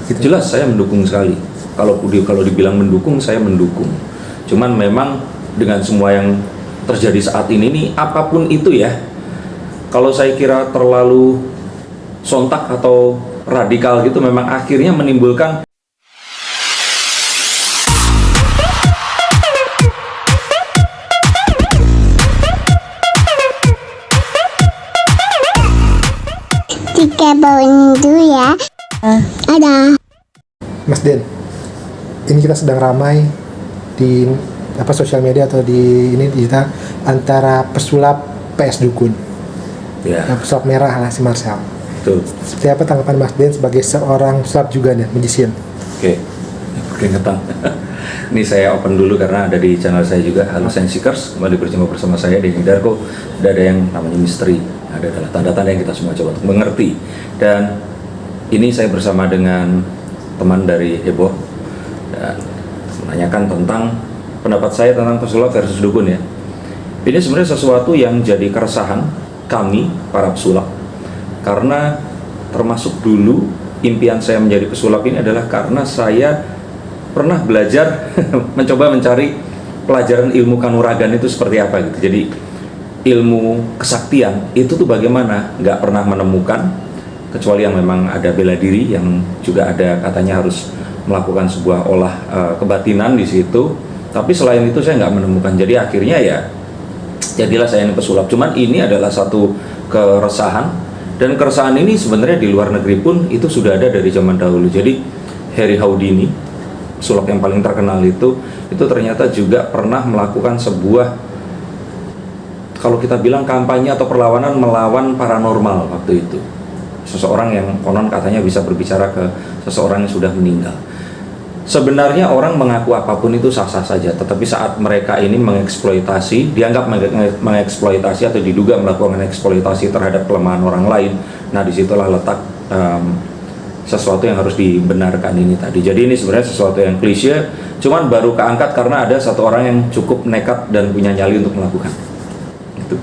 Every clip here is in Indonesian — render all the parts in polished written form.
gitu. Jelas saya mendukung sekali. Kalau dibilang mendukung, saya mendukung. Cuman memang dengan semua yang terjadi saat ini nih, apapun itu ya, kalau saya kira terlalu sontak atau radikal gitu, memang akhirnya menimbulkan Tiga bawain dulu ya. Ada. Mas Den, ini kita sedang ramai di sosial media atau di kita antara pesulap PS Dukun. ya, Pesulap merah lah si Marcel. betul. Seperti apa tanggapan Mas Den sebagai seorang pesulap juga nih, magician? Oke, keringetan. Ini saya open dulu karena ada di channel saya juga, Halo Science Seekers. Kembali berjumpa bersama saya, Denny Darko. Udah ada yang namanya misteri, ada adalah tanda-tanda yang kita semua coba untuk mengerti. Dan ini saya bersama dengan teman dari Heboh dan menanyakan tentang pendapat saya tentang pesulap versus dukun ya. Ini sebenarnya sesuatu yang jadi keresahan kami para pesulap, karena termasuk dulu impian saya menjadi pesulap ini adalah karena saya pernah belajar mencoba mencari pelajaran ilmu kanuragan itu seperti apa gitu. Jadi ilmu kesaktian itu tuh bagaimana, nggak pernah menemukan, kecuali yang memang ada bela diri yang juga ada katanya harus melakukan sebuah kebatinan di situ. Tapi selain itu saya nggak menemukan. Jadi akhirnya ya jadilah saya ini pesulap. Cuman ini adalah satu keresahan, dan keresahan ini sebenarnya di luar negeri pun itu sudah ada dari zaman dahulu. Jadi Harry Houdini, pesulap yang paling terkenal itu ternyata juga pernah melakukan sebuah, kalau kita bilang kampanye atau perlawanan melawan paranormal waktu itu. Seseorang yang konon katanya bisa berbicara ke seseorang yang sudah meninggal. Sebenarnya orang mengaku apapun itu sah-sah saja, tetapi saat mereka ini mengeksploitasi, dianggap mengeksploitasi atau diduga melakukan eksploitasi terhadap kelemahan orang lain, nah disitulah letak sesuatu yang harus dibenarkan ini tadi. Jadi ini sebenarnya sesuatu yang klise, cuman baru keangkat karena ada satu orang yang cukup nekat dan punya nyali untuk melakukan itu.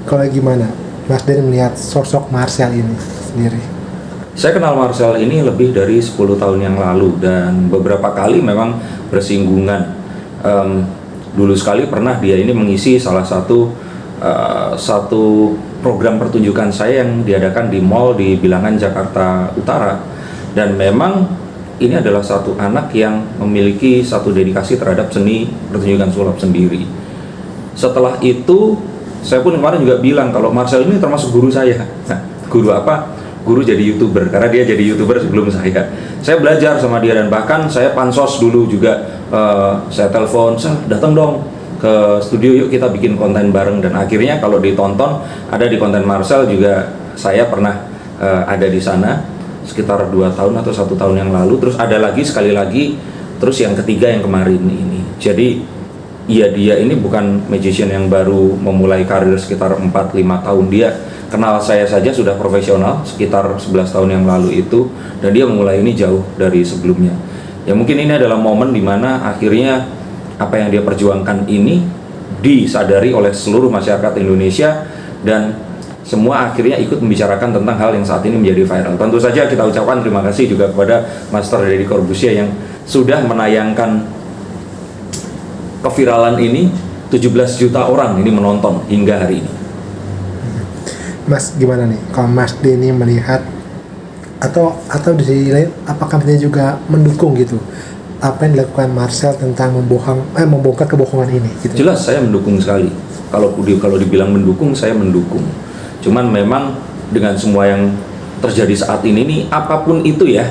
Kalau gimana Mas Den melihat sosok Marcel ini sendiri? Saya kenal Marcel ini lebih dari 10 tahun yang lalu, dan beberapa kali memang bersinggungan. Dulu sekali pernah dia ini mengisi salah satu program pertunjukan saya yang diadakan di mall di Bilangan, Jakarta Utara. Dan memang ini adalah satu anak yang memiliki satu dedikasi terhadap seni pertunjukan sulap sendiri. Setelah itu saya pun kemarin juga bilang kalau Marcel ini termasuk guru saya. Nah, guru apa? Guru jadi YouTuber, karena dia jadi YouTuber sebelum saya. Saya belajar sama dia, dan bahkan saya pansos dulu juga. Saya telepon, datang dong ke studio, yuk kita bikin konten bareng. Dan akhirnya kalau ditonton ada di konten Marcel juga, saya pernah ada di sana sekitar 2 tahun atau 1 tahun yang lalu. Terus ada lagi sekali lagi, terus yang ketiga yang kemarin ini. Jadi ya dia ini bukan magician yang baru memulai karir sekitar 4-5 tahun. Dia kenal saya saja sudah profesional sekitar 11 tahun yang lalu itu, dan dia memulai ini jauh dari sebelumnya. Ya mungkin ini adalah momen dimana akhirnya apa yang dia perjuangkan ini disadari oleh seluruh masyarakat Indonesia, dan semua akhirnya ikut membicarakan tentang hal yang saat ini menjadi viral. Tentu saja kita ucapkan terima kasih juga kepada Master Deddy Corbusier yang sudah menayangkan keviralan ini. 17 juta orang ini menonton hingga hari ini. Mas gimana nih kalau Mas Denny melihat atau di sisi lain, apakah dia juga mendukung gitu apa yang dilakukan Marcel tentang membongkar kebohongan ini gitu? Jelas saya mendukung sekali. Kalau dibilang mendukung, saya mendukung. Cuman memang dengan semua yang terjadi saat ini nih, apapun itu ya,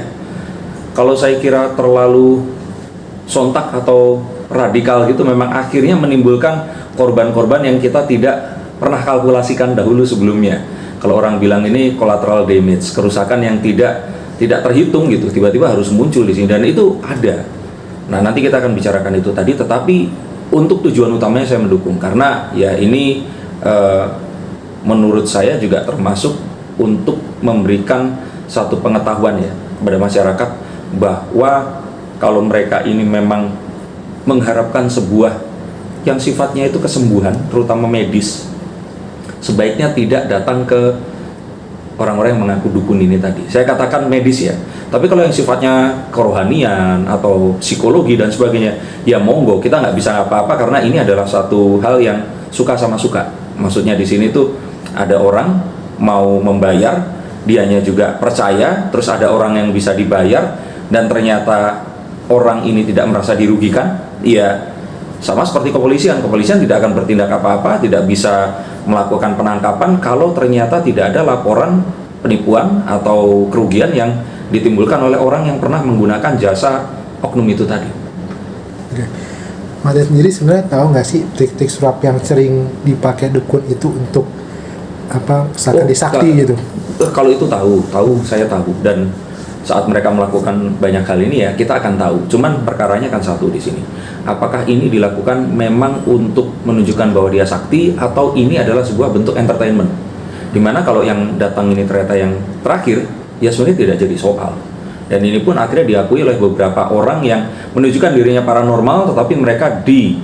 kalau saya kira terlalu sontak atau radikal gitu, memang akhirnya menimbulkan korban-korban yang kita tidak pernah kalkulasikan dahulu sebelumnya. Kalau orang bilang ini collateral damage, kerusakan yang tidak terhitung gitu, tiba-tiba harus muncul di sini, dan itu ada. Nah, nanti kita akan bicarakan itu tadi, tetapi untuk tujuan utamanya saya mendukung, karena ya ini menurut saya juga termasuk untuk memberikan satu pengetahuan ya kepada masyarakat, bahwa kalau mereka ini memang mengharapkan sebuah yang sifatnya itu kesembuhan, terutama medis, sebaiknya tidak datang ke orang-orang yang mengaku dukun ini tadi. Saya katakan medis ya, Tapi kalau yang sifatnya kerohanian atau psikologi dan sebagainya, ya monggo, kita nggak bisa apa-apa karena ini adalah satu hal yang suka sama suka. Maksudnya di sini tuh ada orang mau membayar, dianya juga percaya, terus ada orang yang bisa dibayar dan ternyata orang ini tidak merasa dirugikan, ya sama seperti kepolisian tidak akan bertindak apa-apa, tidak bisa melakukan penangkapan kalau ternyata tidak ada laporan penipuan atau kerugian yang ditimbulkan oleh orang yang pernah menggunakan jasa oknum itu tadi. Oke. Mas Ade sendiri sebenarnya tahu nggak sih trik-trik sulap yang sering dipakai dukun itu untuk apa misalkan disakti gitu? Kalau itu tahu saya tahu, dan saat mereka melakukan banyak hal ini ya kita akan tahu. Cuman perkaranya kan satu di sini. Apakah ini dilakukan memang untuk menunjukkan bahwa dia sakti atau ini adalah sebuah bentuk entertainment? Dimana kalau yang datang ini ternyata yang terakhir, ya sebenarnya tidak jadi soal. Dan ini pun akhirnya diakui oleh beberapa orang yang menunjukkan dirinya paranormal, tetapi mereka di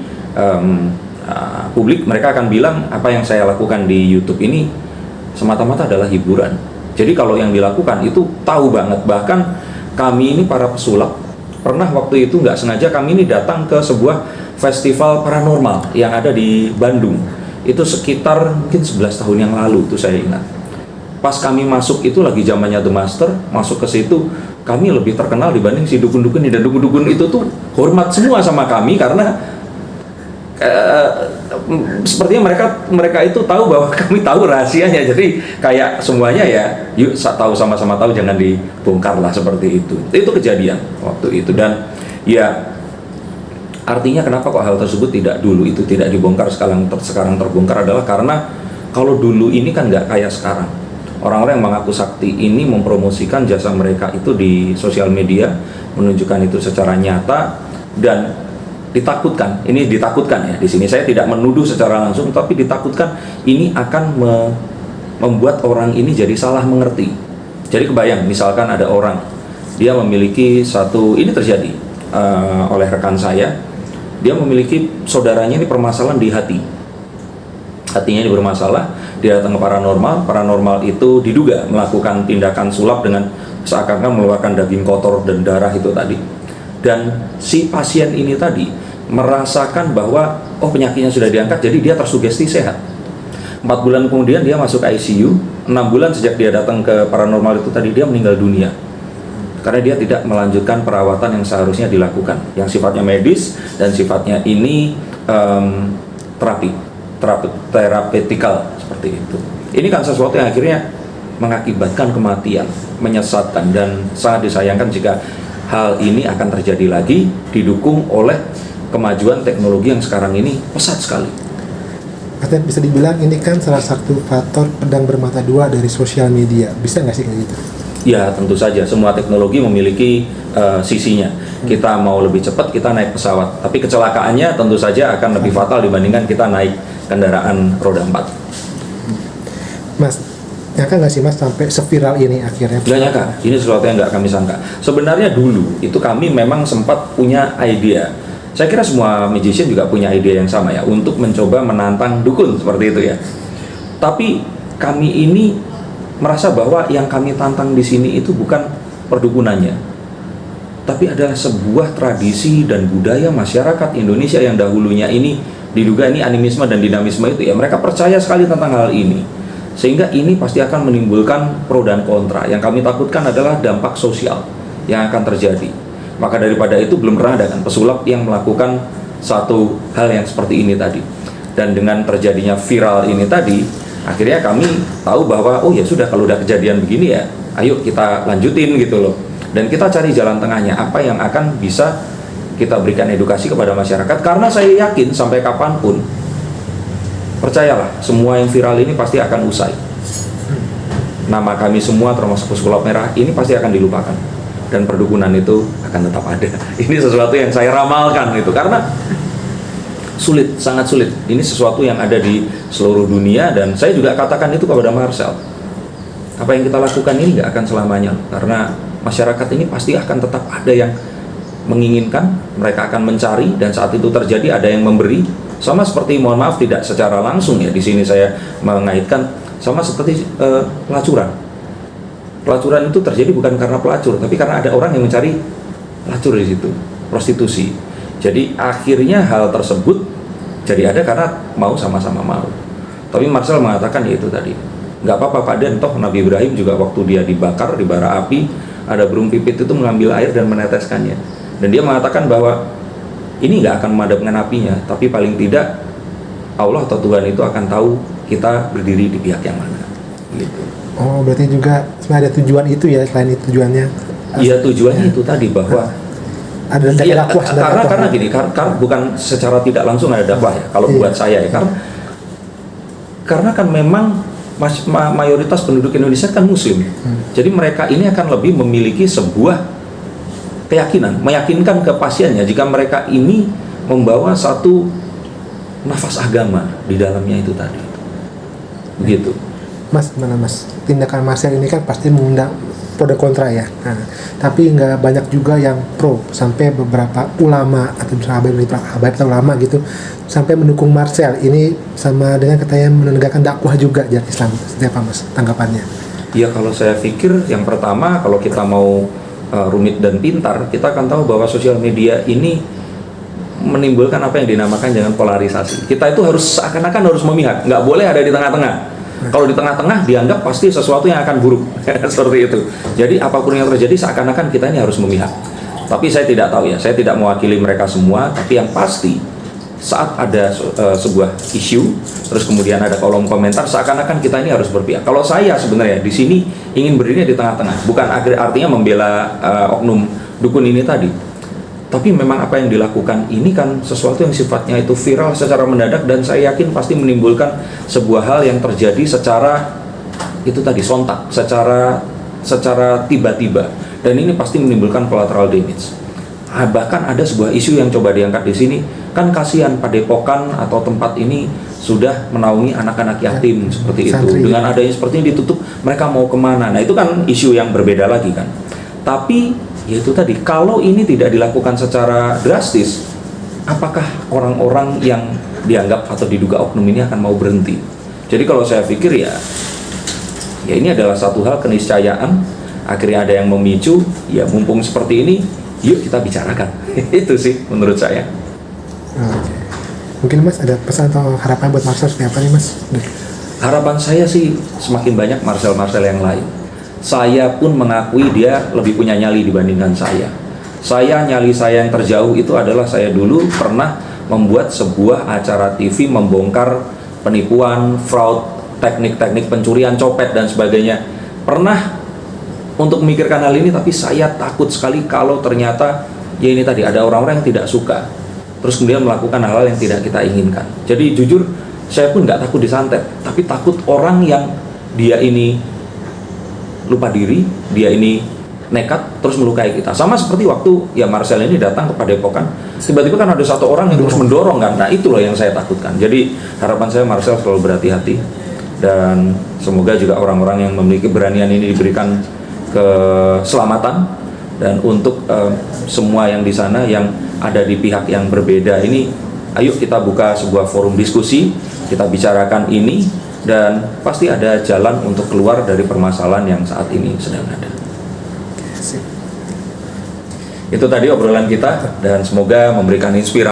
publik mereka akan bilang apa yang saya lakukan di YouTube ini semata-mata adalah hiburan. Jadi kalau yang dilakukan itu tahu banget. Bahkan kami ini para pesulap pernah waktu itu nggak sengaja kami ini datang ke sebuah festival paranormal yang ada di Bandung. Itu sekitar mungkin 11 tahun yang lalu itu saya ingat. Pas kami masuk itu lagi zamannya The Master, masuk ke situ kami lebih terkenal dibanding si dukun-dukun ini, dan dukun-dukun itu tuh hormat semua sama kami karena sepertinya mereka itu tahu bahwa kami tahu rahasianya. Jadi kayak semuanya ya yuk tahu, sama-sama tahu, jangan dibongkar lah, seperti itu. Itu kejadian waktu itu. Dan ya artinya kenapa kok hal tersebut dulu itu tidak dibongkar, sekarang terbongkar adalah karena kalau dulu ini kan nggak kayak sekarang. Orang-orang yang mengaku sakti ini mempromosikan jasa mereka itu di sosial media, menunjukkan itu secara nyata dan ditakutkan. Ini ditakutkan ya di sini. Saya tidak menuduh secara langsung, tapi ditakutkan ini akan membuat orang ini jadi salah mengerti. Jadi kebayang misalkan ada orang dia memiliki satu, ini terjadi oleh rekan saya, dia memiliki saudaranya ini permasalahan di hatinya ini bermasalah, dia datang ke paranormal itu diduga melakukan tindakan sulap dengan seakan-akan mengeluarkan daging kotor dan darah itu tadi. Dan si pasien ini tadi merasakan bahwa penyakitnya sudah diangkat, jadi dia tersugesti sehat. 4 bulan kemudian dia masuk ICU, 6 bulan sejak dia datang ke paranormal itu tadi dia meninggal dunia karena dia tidak melanjutkan perawatan yang seharusnya dilakukan, yang sifatnya medis dan sifatnya ini terapeutikal seperti itu. Ini kan sesuatu yang akhirnya mengakibatkan kematian, menyesatkan, dan sangat disayangkan jika hal ini akan terjadi lagi didukung oleh kemajuan teknologi yang sekarang ini pesat sekali. Artinya bisa dibilang ini kan salah satu faktor pedang bermata dua dari sosial media. Bisa nggak sih kayak gitu? Ya tentu saja, semua teknologi memiliki sisinya. Kita mau lebih cepat, kita naik pesawat, tapi kecelakaannya tentu saja akan lebih fatal dibandingkan kita naik kendaraan roda 4. Mas, nyangka nggak sih Mas sampai seviral ini akhirnya? Nggak nyangka, ini sesuatu yang nggak kami sangka. Sebenarnya dulu itu kami memang sempat punya ide. Saya kira semua magician juga punya ide yang sama ya, untuk mencoba menantang dukun seperti itu ya. Tapi kami ini merasa bahwa yang kami tantang di sini itu bukan perdukunannya, tapi adalah sebuah tradisi dan budaya masyarakat Indonesia yang dahulunya ini diduga ini animisme dan dinamisme itu ya, mereka percaya sekali tentang hal ini, sehingga ini pasti akan menimbulkan pro dan kontra. Yang kami takutkan adalah dampak sosial yang akan terjadi. Maka daripada itu belum pernah ada kan pesulap yang melakukan satu hal yang seperti ini tadi. Dan dengan terjadinya viral ini tadi, akhirnya kami tahu bahwa oh ya sudah, kalau udah kejadian begini ya ayo kita lanjutin gitu loh. Dan kita cari jalan tengahnya, apa yang akan bisa kita berikan edukasi kepada masyarakat, karena saya yakin sampai kapanpun, percayalah, semua yang viral ini pasti akan usai. Nama kami semua termasuk Pesulap Merah ini pasti akan dilupakan, dan perdukunan itu akan tetap ada. Ini sesuatu yang saya ramalkan itu, karena sulit, sangat sulit. Ini sesuatu yang ada di seluruh dunia, dan saya juga katakan itu kepada Marcel. Apa yang kita lakukan ini nggak akan selamanya, karena masyarakat ini pasti akan tetap ada yang menginginkan, mereka akan mencari, dan saat itu terjadi ada yang memberi. Sama seperti, mohon maaf tidak secara langsung ya, di sini saya mengaitkan sama seperti pelacuran. Pelacuran itu terjadi bukan karena pelacur, tapi karena ada orang yang mencari pelacur di situ, prostitusi. Jadi akhirnya hal tersebut jadi ada karena mau sama-sama mau. Tapi Marcel mengatakan ya itu tadi, nggak apa-apa Pak Den, toh Nabi Ibrahim juga waktu dia dibakar di bara api, ada burung pipit itu mengambil air dan meneteskannya. Dan dia mengatakan bahwa ini nggak akan memadamkan apinya, tapi paling tidak Allah atau Tuhan itu akan tahu kita berdiri di pihak yang mana. Gitu. Oh, berarti juga sebenarnya ada tujuan itu ya, selain itu tujuannya. Iya, tujuannya itu tadi bahwa ada iya, dakwah, karena gini, karena bukan secara tidak langsung ada dakwah ya. Kalau buat saya ya, karena kan memang mayoritas penduduk Indonesia kan Muslim. Jadi mereka ini akan lebih memiliki sebuah keyakinan, meyakinkan ke pasiennya jika mereka ini membawa satu nafas agama di dalamnya itu tadi. Begitu. Mas, mana Mas? Tindakan Marcel ini kan pasti mengundang pro dan kontra ya. Nah, tapi nggak banyak juga yang pro, sampai beberapa ulama atau habaib atau ulama gitu sampai mendukung Marcel. Ini sama dengan katanya menegakkan dakwah juga jihad Islam. Seperti apa Mas tanggapannya? Ya kalau saya pikir yang pertama, kalau kita mau rumit dan pintar, kita akan tahu bahwa sosial media ini menimbulkan apa yang dinamakan dengan polarisasi. Kita itu harus seakan-akan harus memihak, nggak boleh ada di tengah-tengah. Kalau di tengah-tengah dianggap pasti sesuatu yang akan buruk. Seperti itu. Jadi apapun yang terjadi seakan-akan kita ini harus memihak. Tapi saya tidak tahu ya, saya tidak mewakili mereka semua. Tapi yang pasti saat ada sebuah isu, terus kemudian ada kolom komentar, seakan-akan kita ini harus berpihak. Kalau saya sebenarnya di sini ingin berdiri di tengah-tengah, bukan artinya membela oknum dukun ini tadi. Tapi memang apa yang dilakukan ini kan sesuatu yang sifatnya itu viral secara mendadak, dan saya yakin pasti menimbulkan sebuah hal yang terjadi secara itu tadi sontak, secara tiba-tiba, dan ini pasti menimbulkan collateral damage. Bahkan ada sebuah isu yang coba diangkat di sini, kan kasihan Padepokan atau tempat ini sudah menaungi anak-anak yatim seperti itu. Dengan adanya seperti ini ditutup, mereka mau kemana? Nah itu kan isu yang berbeda lagi kan. Tapi ya itu tadi, kalau ini tidak dilakukan secara drastis, apakah orang-orang yang dianggap atau diduga oknum ini akan mau berhenti? Jadi kalau saya pikir ya ini adalah satu hal keniscayaan. Akhirnya ada yang memicu, ya mumpung seperti ini, yuk kita bicarakan. Itu sih menurut saya. Oke. Mungkin Mas ada pesan atau harapan buat Marcel seperti apa nih Mas? Harapan saya sih semakin banyak Marcel yang lain. Saya pun mengakui dia lebih punya nyali dibandingkan saya. Nyali saya yang terjauh itu adalah saya dulu pernah membuat sebuah acara TV membongkar penipuan, fraud, teknik-teknik pencurian, copet dan sebagainya. Pernah untuk memikirkan hal ini, tapi saya takut sekali kalau ternyata ya ini tadi ada orang-orang yang tidak suka, terus kemudian melakukan hal-hal yang tidak kita inginkan. Jadi jujur saya pun nggak takut disantet, tapi takut orang yang dia ini lupa diri, dia ini nekat terus melukai kita. Sama seperti waktu ya Marcel ini datang ke Padepokan, tiba-tiba kan ada satu orang yang terus mendorong kan. Nah itulah yang saya takutkan. Jadi harapan saya Marcel selalu berhati-hati, dan semoga juga orang-orang yang memiliki keberanian ini diberikan keselamatan, dan untuk semua yang di sana yang ada di pihak yang berbeda ini, ayo kita buka sebuah forum diskusi, kita bicarakan ini, dan pasti ada jalan untuk keluar dari permasalahan yang saat ini sedang ada. Itu tadi obrolan kita, dan semoga memberikan inspirasi.